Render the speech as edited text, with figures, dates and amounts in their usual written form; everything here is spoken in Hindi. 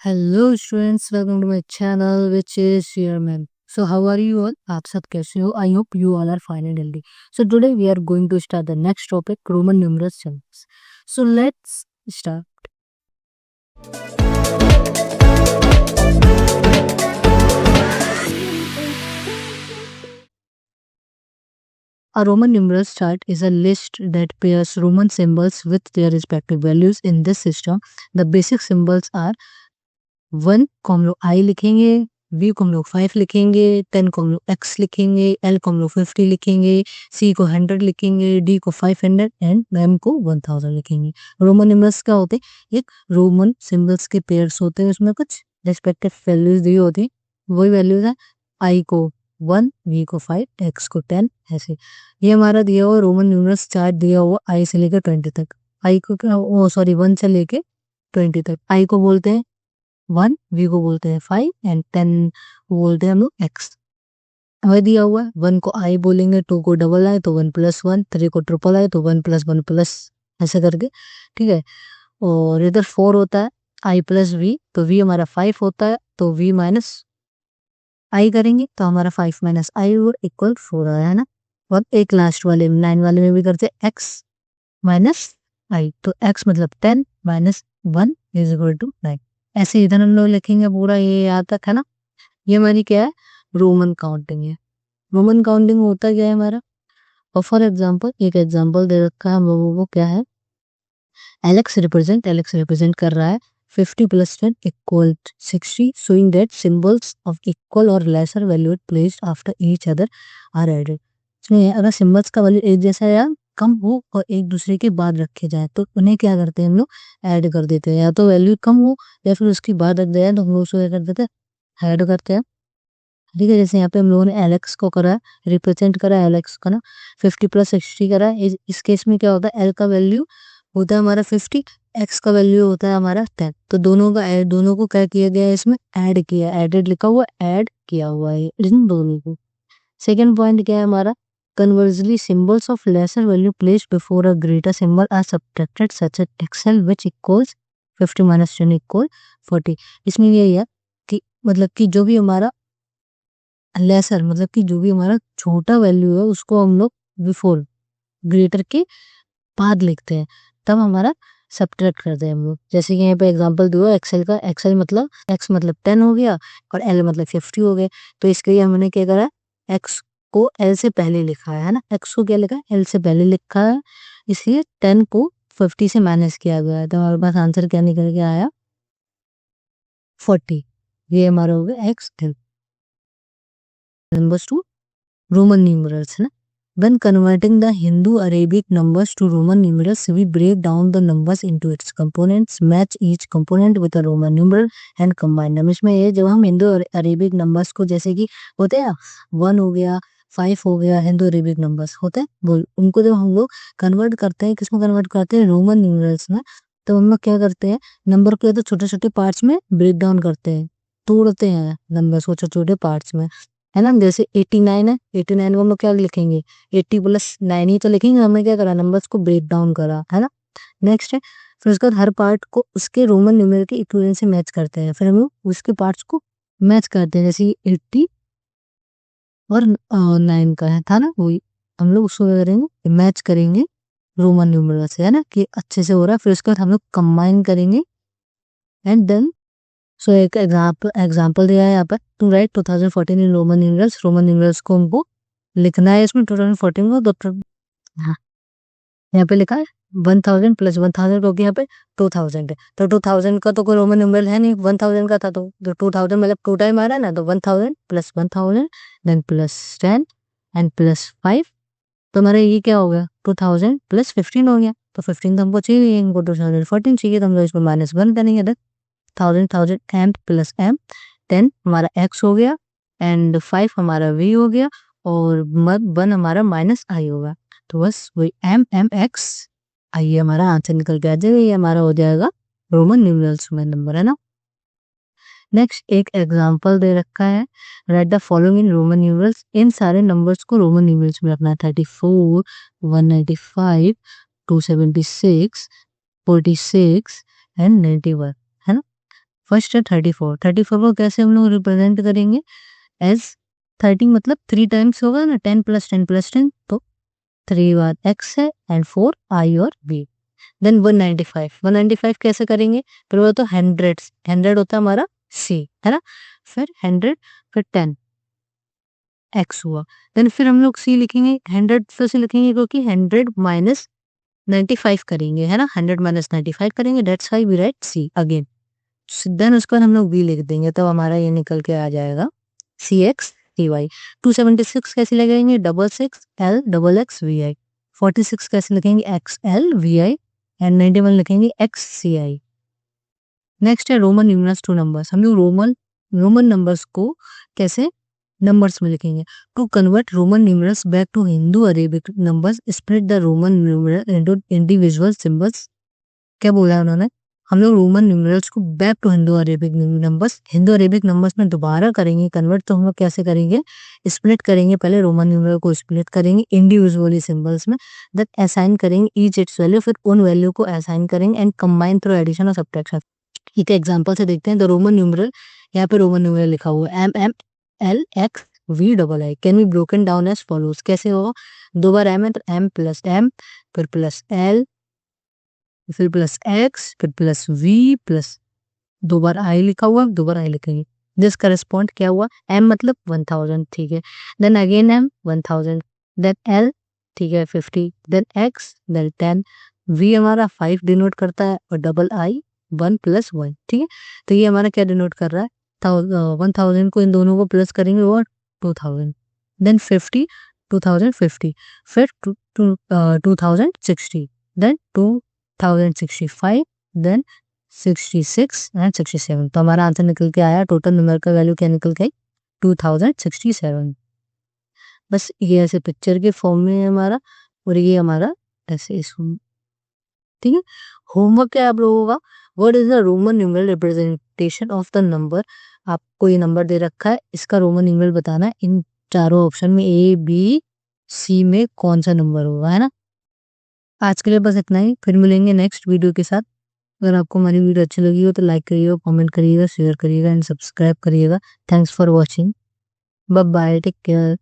Hello students, welcome to my channel which is Chairman. So how are you all? आप सब कैसे हो? I hope you all are fine and healthy. So today we are going to start the next topic, Roman numerals symbols. So let's start. A Roman numerals chart is a list that pairs Roman symbols with their respective values. In this system, the basic symbols are 1 को हम लोग I लिखेंगे, V को हम लोग 5 लिखेंगे, 10 को हम लोग X लिखेंगे, L को हम लोग 50 लिखेंगे, C को 100 लिखेंगे, D को 500 एंड M को 1000 लिखेंगे। रोमन न्यूमरल्स क्या होते हैं? एक रोमन सिंबल्स के पेयर्स होते हैं, उसमें कुछ रिस्पेक्टिव वैल्यूज दी होती है। वही वैल्यूज है I को 1, V को 5, X को 10 ऐसे। ये हमारा दिया हुआ रोमन न्यूमरल्स चार्ट दिया हुआ I से लेकर 20 तक। I को क्या 1 से लेकर 20 तक। I को बोलते हैं 1, V को बोलते हैं 5 एंड 10 को बोलते हैं हम लोग X। हमें दिया हुआ है 1 को I बोलेंगे, 2 को डबल I तो 1 + 1, 3 को ट्रिपल I तो 1 + 1 प्लस ऐसे करके, ठीक है। और इधर 4 होता है I + V, तो V हमारा 5 होता है तो V - I करेंगे तो हमारा 5 - I इक्वल 4 आया है ना। और एक लास्ट वाले 9 वाले में भी करते हैं X - I, तो X मतलब 10 - 1 = 9। ऐसे इधर हम लोग लिखेंगे पूरा ये यहाँ तक है ना। ये हमारी क्या है? रोमन काउंटिंग है। रोमन काउंटिंग होता क्या है हमारा? और फॉर एग्जांपल एक एग्जांपल दे रखा है हम लोगों को, क्या है? एलेक्स रिप्रेजेंट कर रहा है 50 + 10 = 60, showing that symbols of equal or lesser value placed after each other are added। इसमें अगर सिंबल्स का वैल्यू एक जैसा या कम हो और एक दूसरे के बाद रखे जाए तो उन्हें क्या करते हैं हम लोग? ऐड कर देते हैं। या तो वैल्यू कम हो या फिर उसके बाद रख दिया तो हम लोग उसको क्या कर देते हैं? ऐड करते हैं। ठीक है, जैसे यहाँ पे हम लोगों ने एलेक्स को करा, रिप्रेजेंट करा एलेक्स का ना, 50 + 60 करा। इस केस में क्या होता है? एल का वैल्यू होता है हमारा 50, एक्स का वैल्यू होता है हमारा 10। तो दोनों को क्या किया गया है? इसमें ऐड किया, एडेड लिखा हुआ, ऐड किया हुआ है इन दोनों को। सेकेंड पॉइंट क्या है हमारा? Conversely symbols of lesser value placed before a greater symbol are subtracted such as XL which equals 50 - 10 = 40। इसमें यही है कि मतलब कि जो भी हमारा लेसर मतलब कि जो भी हमारा छोटा वैल्यू है उसको हम लोग बिफोर ग्रेटर के बाद लिखते हैं, तब हमारा सब्ट्रैक्ट करते हैं हम लोग। जैसे कि यहाँ पे एग्जांपल दिया है एक्सेल का, एक्सेल मतलब एक्स मतलब 10 हो गया और एल मतलब 50 हो गए। तो इसके लिए हमने क्या करा? एक्स को एल से पहले लिखा है ना। एक्स को क्या लिखा है? एल से पहले लिखा है, इसलिए 10 को 50 से माइनस किया गया है। तो हमारे पास आंसर क्या निकल के आया? 40। ये हमारा हो गया x L. Numbers to Roman numerals है ना। When converting the Hindu Arabic numbers to Roman numerals, we break down the numbers into its components, match each component with a Roman numeral and combine them। इसमें ये जब हम हिंदू अरेबिक नंबर्स को जैसे कि होते हैं 1 हो गया, 5 हो गया, हिंदू अरेबिक नंबर्स होते हैं बोल, उनको जब हम लोग कन्वर्ट करते हैं, किसमें कन्वर्ट करते हैं? रोमन न्यूमरल्स में। तो हम लोग क्या करते हैं? नंबर को या तो छोटे छोटे पार्ट्स में ब्रेक डाउन करते हैं, तोड़ते हैं नंबर्स को छोटे छोटे पार्ट्स में, है ना। जैसे 89 है, 89 को हम लोग क्या लिखेंगे? 80 + 9 ही तो लिखेंगे। हमने क्या करा? नंबर्स को ब्रेक डाउन करा, है ना। नेक्स्ट है फिर उसके बाद हर पार्ट को उसके रोमन न्यूमेरल के इक्विवेलेंट से मैच करते हैं। फिर हम लोग उसके पार्ट्स को मैच करते हैं, जैसे 80 और 9 का है था ना, वही हम लोग उसको क्या करेंगे? मैच करेंगे रोमन न्यूमेरल से, है ना, कि अच्छे से हो रहा है। फिर उसके बाद हम लोग कंबाइन करेंगे एंड देन सो एक एग्जाम्पल दिया है यहाँ पर, to write 2014 in Roman numerals. Roman numerals को हमको लिखना है इसमें 2014 को। हाँ, यहाँ पे लिखा है 1000 + 1000 क्योंकि यहाँ पे 2000 है, तो 2000 का तो कोई रोमन न्यूमरल है नहीं, 1000 का था तो 2000 मतलब 2 टाइम आ रहा है ना, तो 1000 + 1000 देन +10 एंड +5। तो हमारा ये क्या हो गया? 2000 + 15 हो गया। तो 15 तो हमको चाहिए, इनको 2014 चाहिए, तो हम लोग इसको -1 करेंगे। 1000 m + m, 10 हमारा x हो गया एंड 5 हमारा v हो गया और 1 हमारा -i होगा। तो बस वही m x i हमारा आंसर निकल के आ जाएगा। ये हमारा हो जाएगा रोमन न्यूमरल्स में नंबर, है ना। नेक्स्ट एक एग्जांपल दे रखा है, write the following in Roman numerals. इन सारे नंबर्स को रोमन न्यूमरल्स में रखना है। 34, 195, 276, 46 एंड 91, है ना। फर्स्ट है 34। 34 को कैसे हम लोग रिप्रेजेंट करेंगे? एज 30 मतलब 3 टाइम्स होगा ना, 10 प्लस 10 प्लस 10, तो 3 बार x है एंड 4 i और v। देन 195। 195 कैसे करेंगे? फिर वो तो 100 होता है हमारा c, है ना। फिर 100, फिर 10 x हुआ। देन फिर हम लोग c लिखेंगे, 100 फिर से लिखेंगे क्योंकि 100 माइनस 95 करेंगे, है ना। 100 माइनस 95 करेंगे, that's why we write c again. Then उसके बाद हम लोग v लिख देंगे, तब हमारा ये निकल के आ जाएगा cx dy। 276 कैसे लगाएंगे? Double 6 l double x vi। 46 कैसे लिखेंगे? x l vi एंड 91 लिखेंगे x ci। नेक्स्ट है रोमन न्यूमरल्स टू नंबर्स। हम लोग रोमन नंबर्स को कैसे नंबर्स में लिखेंगे? To convert Roman numerals back to Hindu Arabic numbers, split the Roman numeral into individual symbols. क्या बोला है उन्होंने? हम लोग रोमन न्यूमरल्स को back to Hindu Arabic numbers में दोबारा करेंगे कन्वर्ट। तो हम लोग कैसे करेंगे? स्प्लिट करेंगे, पहले रोमन न्यूमरल को स्प्लिट करेंगे इंडिविजुअली सिंबल्स में, दैट असाइन करेंगे ईच इट्स वैल्यू, फिर उन वैल्यू को असाइन करेंगे एंड कंबाइन थ्रू एडिशन और सब्ट्रैक्शन। ठीक है, एग्जांपल से देखते हैं। द रोमन न्यूमरल, यहाँ पे रोमन न्यूमरल लिखा हुआ है MMLXV can be broken down as follows. कैसे होगा? 2 बार m है तो m प्लस m, फिर प्लस l, फिर प्लस x, फिर प्लस v, प्लस 2 बार i लिखा हुआ, 2 बार i लिखेंगे। दिस करस्पॉन्ड क्या हुआ? m मतलब 1000, ठीक है। Then again m 1000, then l, ठीक है 50, देन x, देन 10, v हमारा 5 डिनोट करता है और डबल i 1 प्लस 1, ठीक है। तो ये हमारा क्या डिनोट कर रहा है? 1000 को इन दोनों को प्लस करेंगे और 2000, देन 50 2050, फिर 2060, देन 2065, देन 66 एंड 67। तो हमारा आंसर निकल के आया, टोटल नंबर का वैल्यू क्या निकल गई? 2067। बस ये ऐसे पिक्चर के फॉर्म में है हमारा, और ये हमारा ऐसे इस form में, ठीक है। होमवर्क क्या है आप लोगों का? What is the Roman numeral representation of the number. आपको ये नंबर दे रखा है, इसका रोमन न्यूमरल बताना है। इन चारों ऑप्शन में ए बी सी में कौन सा नंबर होगा, है ना। आज के लिए बस इतना ही, फिर मिलेंगे नेक्स्ट वीडियो के साथ। अगर आपको हमारी वीडियो अच्छी लगी हो तो लाइक करिएगा, कमेंट करिएगा, शेयर करिएगा एंड सब्सक्राइब करिएगा। Thanks for watching, bye bye, take care.